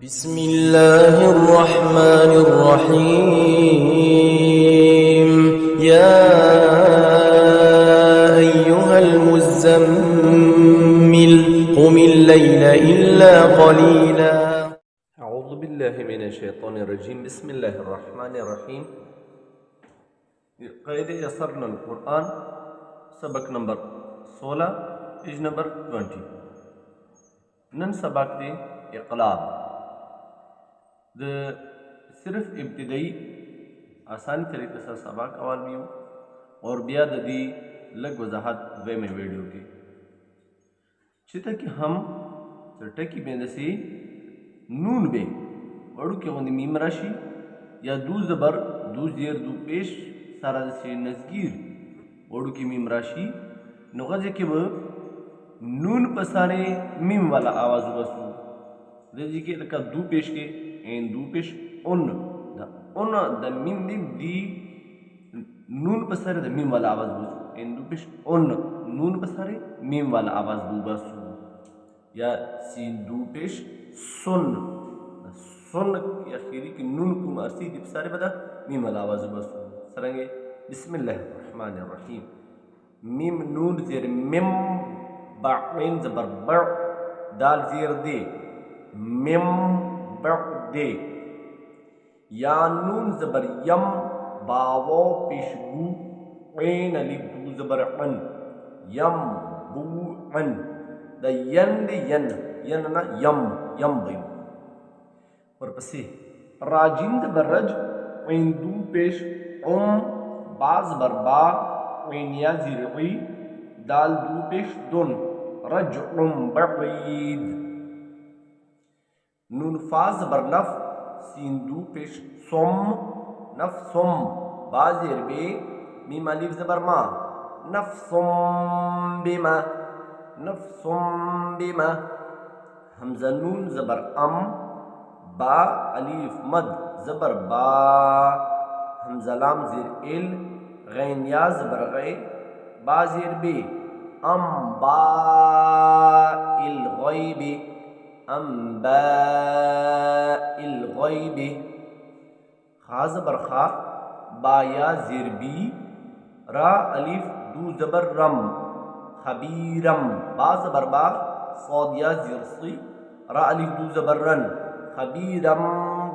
بسم الله الرحمن الرحيم يا أيها المزمل قم الليل إلا قليلا أعوذ بالله من الشيطان الرجيم بسم الله الرحمن الرحيم قید یسرنا القرآن سبق نمبر 16 پیج نمبر 20 نن سبق دی اقلاب د صرف ابتدائی آسان طریقے سے سبق اول بھی ہوں اور بیا د دی لگ وضاحت دوے میں ویڈیو کی چیتا کہ ہم ٹکی بیندسی نون بے وڑو کے غندی میم راشی یا دو زبر دو زیر دو پیش سارا دسی نزگیر وڑو کی میم راشی نغزے کے وہ نون پسارے میم والا آواز بسو دیجی کے لکا دو پیش کے این دو پیش اون دا میم دی نون پسارے دا میم والا آواز بسو این دو پیش اون نون پسارے میم والا آواز بسو یا سین دو پیش سن سن کی اخیری کی نون کو مرسی دی پسارے بدا میم والا آواز بسو سرنگے بسم اللہ الرحمن الرحیم میم نون زیر میم بعین زبر بع دال زیر دے میم بع دے یا نون زبر یم باو پیش بو عین علی دو زبر عن یم بو عن دا ین دے ین نا یم یم بیم اور پسی راجین زبر رج عین دو پیش باز بر با عین یا زیر عی دال دو پیش دون رجع بعید نون فاز بر نف سین دو پیش سم نف سم بازیر بے میم الف زبر ما نف سم بما نف سم بما حمزہ نون زبر ام با الف مد زبر با حمزہ لام زیر ال غین یا زبر غی بازیر بے أنباء الغيب أنباء الغيب خا زبر خا با یا زیر بی را الف دو زبر رم خبیرم با زبر با صاد یا زیر صی را الف دو زبر رن خبیرم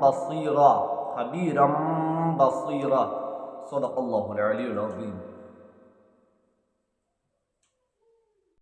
بصیرا خبیرم بصیرا صدق الله العلی العظیم